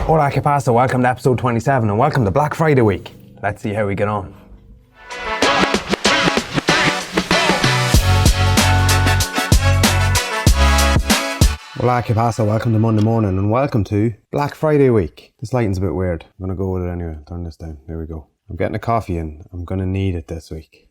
Hola, ¿qué pasa? Welcome to episode 27 and welcome to Black Friday week. Let's see how we get on. Hola, ¿qué pasa? Welcome to Monday morning and welcome to Black Friday week. This lighting's a bit weird. I'm going to go with it anyway. Turn this down. There we go. I'm getting a coffee in. I'm going to need it this week.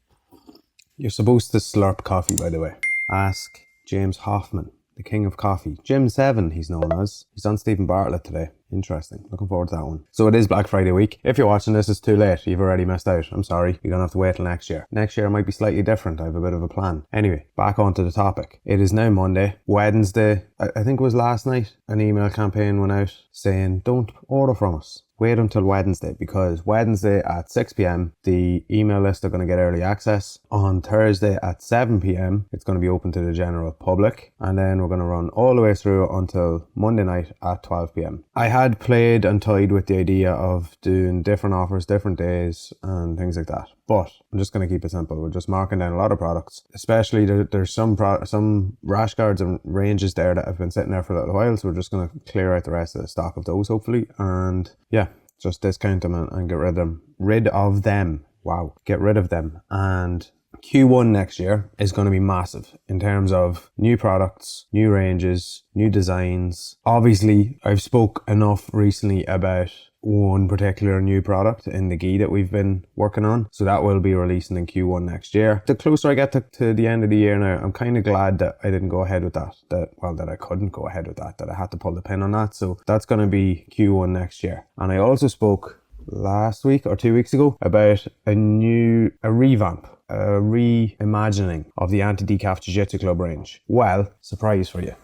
You're supposed to slurp coffee, by the way. Ask James Hoffman, the king of coffee. Jim7, he's known as. He's on Stephen Bartlett today. Interesting. Looking forward to that one. So it is Black Friday week. If you're watching this, it's too late. You've already missed out. I'm sorry. You're going to have to wait till next year. Next year might be slightly different. I have a bit of a plan. Anyway, back onto the topic. It is now Monday. Wednesday, I think it was last night, an email campaign went out saying, don't order from us. Wait until Wednesday, because Wednesday at 6 p.m, the email list are going to get early access. On Thursday at 7 p.m, it's going to be open to the general public. And then we're going to run all the way through until Monday night at 12 p.m. I had played and toyed with the idea of doing different offers, different days and things like that. But I'm just going to keep it simple. We're just marking down a lot of products. Especially there's some rash guards and ranges there that have been sitting there for a little while. So we're just going to clear out the rest of the stock of those hopefully. And yeah, just discount them and get rid of them. Wow, get rid of them. And Q1 next year is going to be massive in terms of new products, new ranges, new designs. Obviously, I've spoke enough recently about one particular new product in the gi that we've been working on. So that will be releasing in Q1 next year. The closer I get to the end of the year now, I'm kind of glad that I didn't go ahead with that. That I couldn't go ahead with that I had to pull the pin on that. So that's going to be Q1 next year. And I also spoke last week or 2 weeks ago about a revamp, a reimagining of the Anti-Decaf Jiu-Jitsu Club range. Well, surprise for you.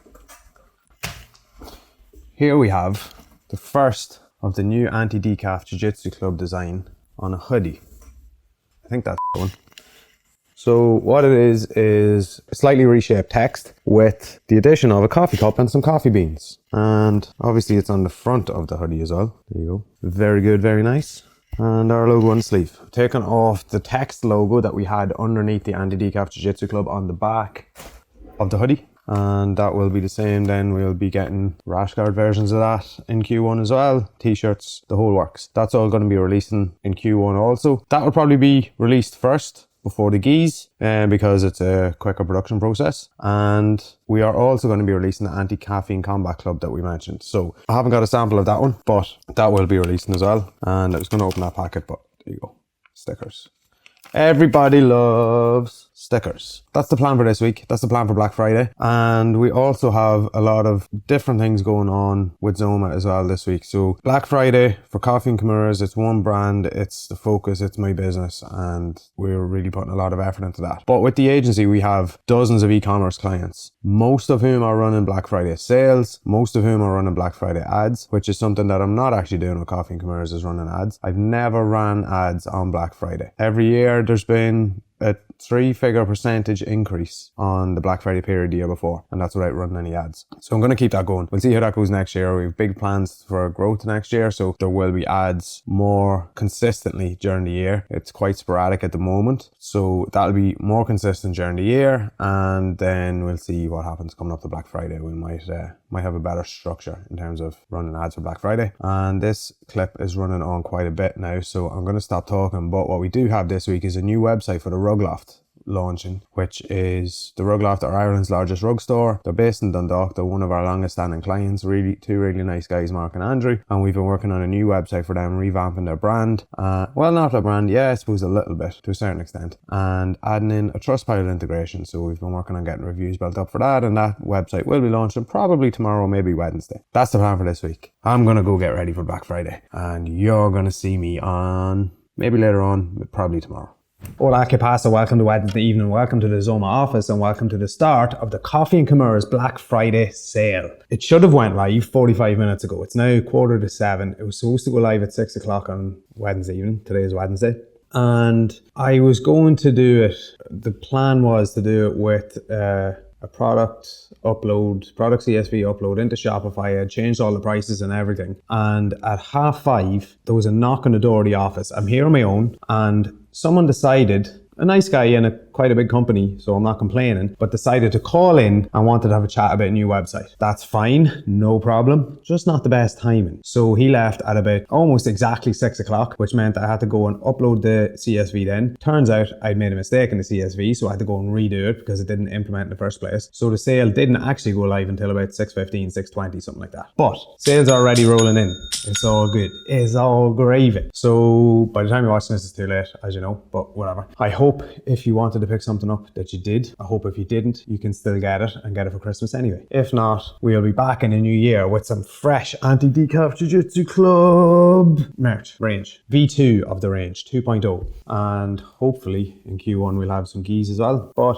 Here we have the first of the new Anti-Decaf Jiu-Jitsu Club design on a hoodie. I think that's the one. So what it is a slightly reshaped text with the addition of a coffee cup and some coffee beans. And obviously it's on the front of the hoodie as well. There you go. Very good, very nice. And our logo on the sleeve. Taken off the text logo that we had underneath the Anti-Decaf Jiu-Jitsu Club on the back of the hoodie. And that will be the same then. We'll be getting rash guard versions of that in Q1 as well. T-shirts, the whole works. That's all going to be releasing in Q1 also. That will probably be released first before the gis because it's a quicker production process. And we are also going to be releasing the Anti-Caffeine Combat Club that we mentioned. So I haven't got a sample of that one, but that will be releasing as well. And I was going to open that packet, but there you go. Stickers. Everybody loves stickers. That's the plan for this week. That's the plan for Black Friday. And we also have a lot of different things going on with ZOMA as well this week. So Black Friday for Coffee&Kimuras, it's one brand, it's the focus, it's my business, and we're really putting a lot of effort into that. But with the agency, we have dozens of e-commerce clients, most of whom are running Black Friday sales, most of whom are running Black Friday ads, which is something that I'm not actually doing with Coffee&Kimuras, is running ads. I've never ran ads on Black Friday. Every year there's been a 3-figure percentage increase on the Black Friday period the year before, and that's without running any ads. So I'm going to keep that going. We'll see how that goes next year. We have big plans for growth next year, so there will be ads more consistently during the year. It's quite sporadic at the moment, so that'll be more consistent during the year, and then we'll see what happens coming up to Black Friday. We might have a better structure in terms of running ads for Black Friday. And this clip is running on quite a bit now, so I'm going to stop talking. But what we do have this week is a new website for the Rug Loft launching, which is the Rug Loft are Ireland's largest rug store. They're based in Dundalk. They're one of our longest standing clients. Two really nice guys, Mark and Andrew, and we've been working on a new website for them, revamping their brand. Well, not their brand, yeah, I suppose a little bit to a certain extent, and adding in a Trustpilot integration. So we've been working on getting reviews built up for that, and that website will be launching probably tomorrow, maybe Wednesday. That's the plan for this week. I'm gonna go get ready for Black Friday, and you're gonna see me on maybe later on, but probably tomorrow. Hola, ¿qué pasa? Welcome to Wednesday evening, welcome to the ZOMA office, and welcome to the start of the Coffee&Kimuras Black Friday sale. It should have went live 45 minutes ago. It's now 7:15. It was supposed to go live at 6 o'clock on Wednesday evening. Today is Wednesday. And I was going to do it, the plan was to do it with a product CSV upload into Shopify. I changed all the prices and everything. And at 5:30, there was a knock on the door of the office. I'm here on my own, and someone decided, a nice guy in a quite a big company, so I'm not complaining, but decided to call in and wanted to have a chat about a new website. That's fine, no problem, just not the best timing. So he left at about almost exactly 6 o'clock, which meant I had to go and upload the CSV then. Turns out I'd made a mistake in the CSV, so I had to go and redo it because it didn't implement in the first place. So the sale didn't actually go live until about 6:15, 6:20, something like that. But sales are already rolling in. It's all good. It's all gravy. So by the time you're watching this, it's too late, as you know, but whatever. I hope if you wanted to pick something up that you did. I hope if you didn't, you can still get it and get it for Christmas anyway. If not, we'll be back in the new year with some fresh anti-decaf Jiu-Jitsu Club merch range. V2 of the range, 2.0. And hopefully in Q1 we'll have some geese as well. But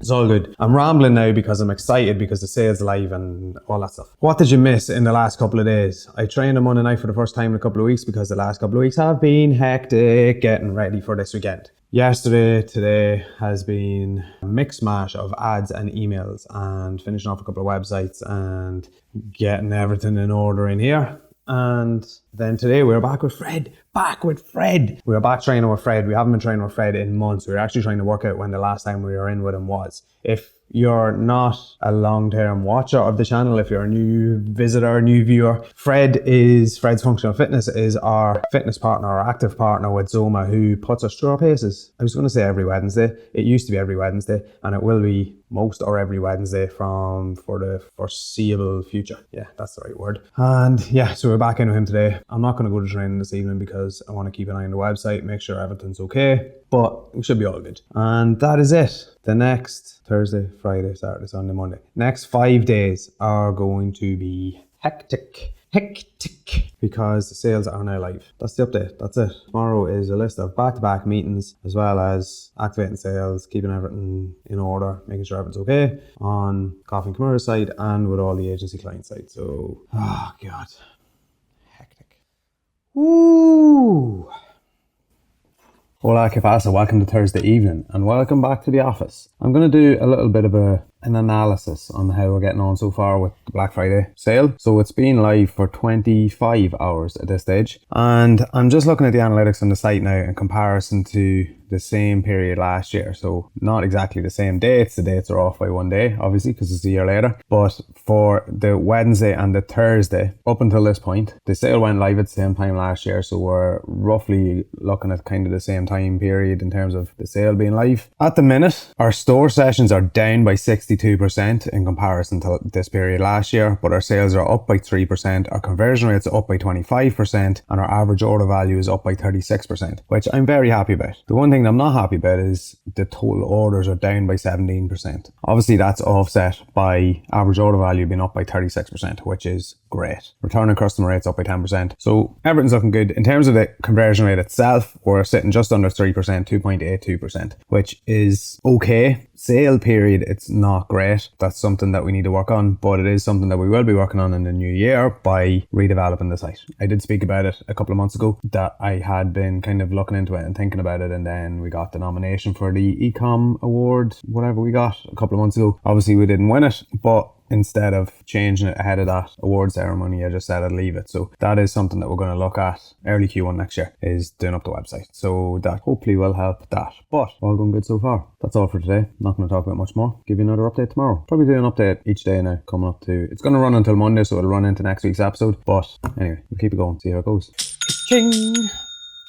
it's all good. I'm rambling now because I'm excited because the sale's live and all that stuff. What did you miss in the last couple of days? I trained on Monday night for the first time in a couple of weeks because the last couple of weeks have been hectic getting ready for this weekend. Yesterday, today has been a mix mash of ads and emails and finishing off a couple of websites and getting everything in order in here. And then today we're back with Fred. We're back training with Fred. We haven't been training with Fred in months. We're actually trying to work out when the last time we were in with him was. If you're not a long-term watcher of the channel, if you're a new visitor, new viewer, Fred's Functional Fitness is our fitness partner, our active partner with ZOMA, who puts us through our paces. I was going to say every Wednesday. It used to be every Wednesday, and it will be most or every Wednesday for the foreseeable future. Yeah, that's the right word. And yeah, so we're back in with him today. I'm not going to go to training this evening because I want to keep an eye on the website, make sure everything's okay, but we should be all good. And that is it. The next Thursday, Friday, Saturday, Sunday, Monday. Next 5 days are going to be hectic because the sales are now live. That's the update. That's it. Tomorrow is a list of back-to-back meetings as well as activating sales, keeping everything in order, making sure everything's okay on Coffee&Kimuras side and with all the agency client side. So, oh God, hectic. Woo! Hola, ¿qué pasa? Welcome to Thursday evening and welcome back to the office. I'm going to do a little bit of an analysis on how we're getting on so far with the Black Friday sale. So it's been live for 25 hours at this stage. And I'm just looking at the analytics on the site now in comparison to the same period last year. So not exactly the same dates. The dates are off by 1 day, obviously, because it's a year later. But for the Wednesday and the Thursday, up until this point, the sale went live at the same time last year. So we're roughly looking at kind of the same time period in terms of the sale being live. At the minute, our store sessions are down by 62% in comparison to this period last year, but our sales are up by 3%, our conversion rates are up by 25%, and our average order value is up by 36%, which I'm very happy about. The one thing I'm not happy about is the total orders are down by 17%. Obviously that's offset by average order value being up by 36%, which is great. Return on customer rates up by 10%. So everything's looking good. In terms of the conversion rate itself, we're sitting just under 3%, 2.82%, which is okay. Sale period, it's not great. That's something that we need to work on, but it is something that we will be working on in the new year by redeveloping the site. I did speak about it a couple of months ago that I had been kind of looking into it and thinking about it, and then we got the nomination for the ecom award, whatever we got a couple of months ago. Obviously we didn't win it, but instead of changing it ahead of that award ceremony, I just said I'd leave it. So that is something that we're going to look at early Q1 next year, is doing up the website. So that hopefully will help that. But all going good so far. That's all for today. Not going to talk about much more. Give you another update tomorrow. Probably do an update each day now, coming up to... It's going to run until Monday, so it'll run into next week's episode. But anyway, we'll keep it going, see how it goes. Ching!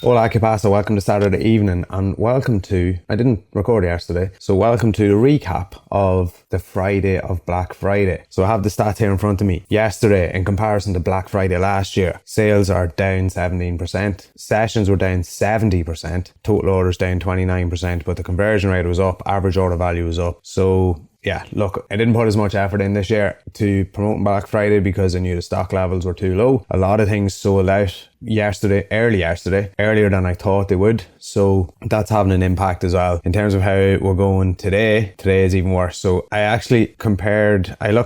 Hola, ¿qué pasa? Welcome to Saturday evening and welcome to, I didn't record yesterday, so welcome to the recap of the Friday of Black Friday. So I have the stats here in front of me. Yesterday, in comparison to Black Friday last year, sales are down 17%, sessions were down 70%, total orders down 29%, but the conversion rate was up, average order value was up. So yeah, look, I didn't put as much effort in this year to promote Black Friday because I knew the stock levels were too low. A lot of things sold out earlier than I thought they would. So that's having an impact as well. In terms of how we're going today is even worse. So I looked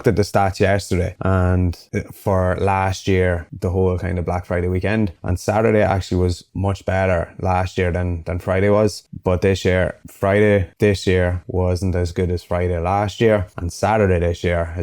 at the stats yesterday and for last year, the whole kind of Black Friday weekend, and Saturday actually was much better last year than Friday was. But Friday this year wasn't as good as Friday last year, and Saturday this year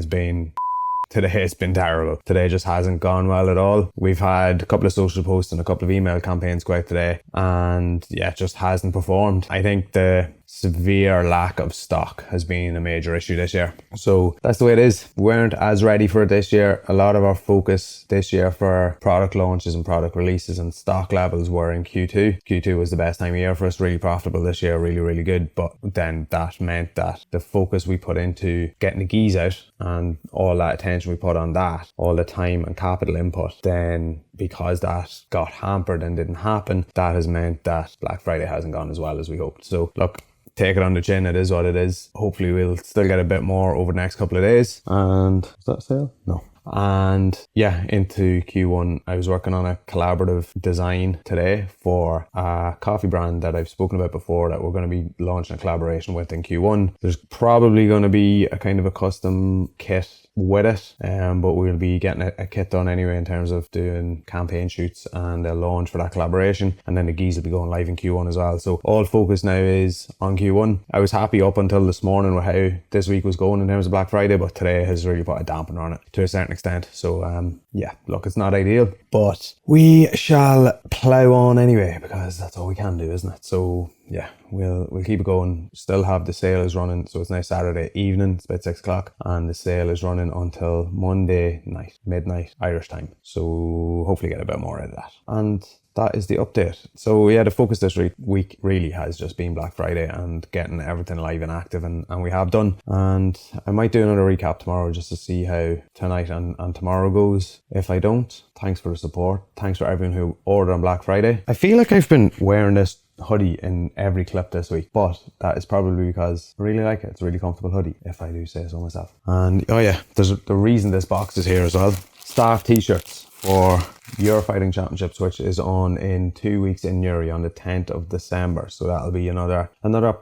Today has been terrible. Today just hasn't gone well at all. We've had a couple of social posts and a couple of email campaigns go out today, and yeah, it just hasn't performed. I think the severe lack of stock has been a major issue this year. So that's the way it is. We weren't as ready for it this year. A lot of our focus this year for product launches and product releases and stock levels were in Q2. Q2 was the best time of year for us, really profitable this year, really, really good. But then that meant that the focus we put into getting the geese out and all that attention we put on that, all the time and capital input, then because that got hampered and didn't happen, that has meant that Black Friday hasn't gone as well as we hoped. So look, take it on the chin, it is what it is. Hopefully we'll still get a bit more over the next couple of days. And is that a sale? No. And yeah, into Q1, I was working on a collaborative design today for a coffee brand that I've spoken about before that we're going to be launching a collaboration with in Q1. There's probably going to be a kind of a custom kit with it, but we'll be getting a kit done anyway in terms of doing campaign shoots and a launch for that collaboration, and then the geese will be going live in Q1 as well. So all focus now is on Q1. I was happy up until this morning with how this week was going in terms of Black Friday, but today has really put a dampener on it to a certain extent. So yeah, look, it's not ideal, but we shall plow on anyway, because that's all we can do, isn't it? So yeah, we'll keep it going. Still have the sale is running, so it's now Saturday evening, it's about 6 o'clock, and the sale is running until Monday night, midnight Irish time. So hopefully get a bit more out of that. And that is the update. So yeah, the focus this week really has just been Black Friday and getting everything live and active, and we have done. And I might do another recap tomorrow just to see how tonight and tomorrow goes. If I don't, thanks for the support. Thanks for everyone who ordered on Black Friday. I feel like I've been wearing this hoodie in every clip this week, but that is probably because I really like it. It's a really comfortable hoodie, if I do say so myself. And oh yeah, there's the reason this box is here as well. Staff t-shirts for Euro Fighting Championships, which is on in 2 weeks in Newry on the 10th of December. So that'll be another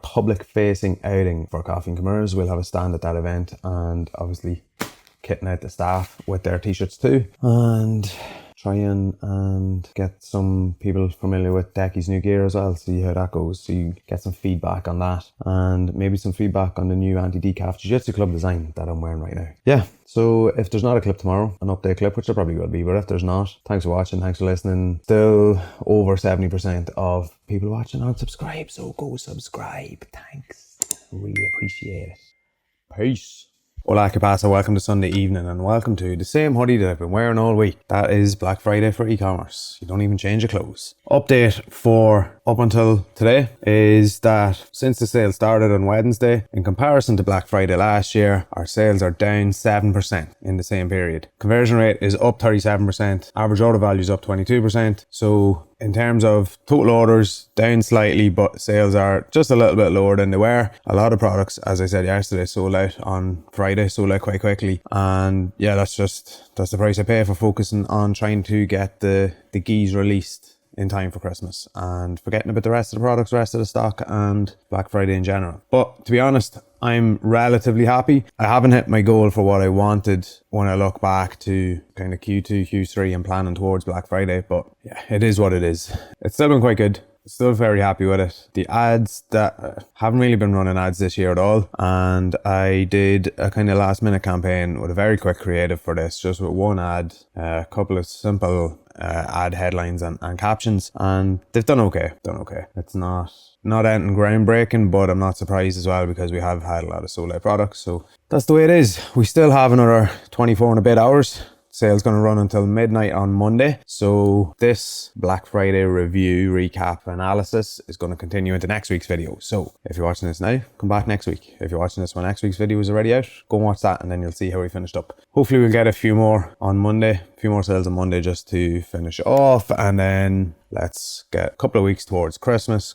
public facing outing for Coffee&Kimuras. We'll have a stand at that event, and obviously kitting out the staff with their t-shirts too, and trying and get some people familiar with Decky's new gear as well, see how that goes, so you get some feedback on that, and maybe some feedback on the new anti-decaf jiu-jitsu club design that I'm wearing right now. Yeah, so if there's not a clip tomorrow, an update clip, which there probably will be, but if there's not, thanks for watching, thanks for listening. Still over 70% of people watching aren't subscribed, so go subscribe. Thanks, really appreciate it. Peace. Hola, que pasa? Welcome to Sunday evening, and welcome to the same hoodie that I've been wearing all week. That is Black Friday for e-commerce. You don't even change your clothes. Update for up until today is that since the sale started on Wednesday, in comparison to Black Friday last year, our sales are down 7% in the same period. Conversion rate is up 37%. Average order value is up 22%. So in terms of total orders, down slightly, but sales are just a little bit lower than they were. A lot of products, as I said yesterday, sold out on Friday, sold out quite quickly. And yeah, that's the price I pay for focusing on trying to get the geese released in time for Christmas and forgetting about the rest of the products, rest of the stock, and Black Friday in general. But to be honest, I'm relatively happy. I haven't hit my goal for what I wanted when I look back to kind of Q2, Q3 and planning towards Black Friday, but yeah, it is what it is. It's still been quite good. Still very happy with it. The ads that haven't really been running ads this year at all, and I did a kind of last minute campaign with a very quick creative for this, just with one ad, a couple of simple ad headlines and captions, and they've done okay. It's not anything groundbreaking, but I'm not surprised as well because we have had a lot of sold out products. So that's the way it is. We still have another 24 and a bit hours. Sale's going to run until midnight on Monday. So this Black Friday review, recap, analysis is going to continue into next week's video. So if you're watching this now, come back next week. If you're watching this when next week's video is already out, go and watch that, and then you'll see how we finished up. Hopefully we'll get a few more on Monday, a few more sales on Monday just to finish off, and then let's get a couple of weeks towards Christmas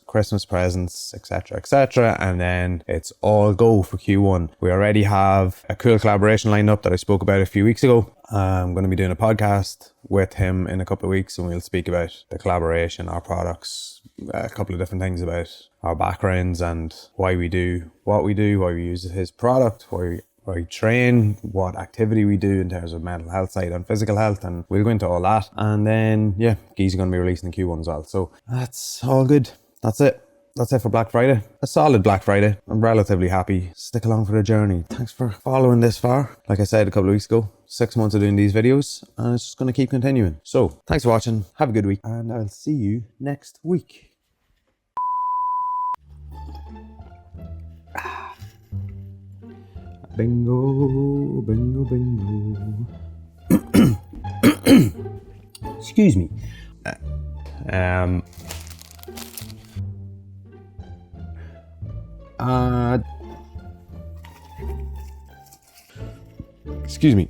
presents, etc., and then it's all go for Q1. We already have a cool collaboration lined up that I spoke about a few weeks ago. I'm going to be doing a podcast with him in a couple of weeks, and we'll speak about the collaboration, our products, a couple of different things about our backgrounds and why we do what we do, why we use his product, why we train, what activity we do in terms of mental health side and physical health, and we'll go into all that. And then yeah, geese are going to be releasing in Q1 as well. So that's all good. That's it for Black Friday. A solid Black Friday. I'm relatively happy. Stick along for the journey. Thanks for following this far. Like I said a couple of weeks ago, 6 months of doing these videos, and it's just going to keep continuing. So thanks for watching. Have a good week, and I'll see you next week. Bingo, bingo, bingo. Excuse me. Excuse me.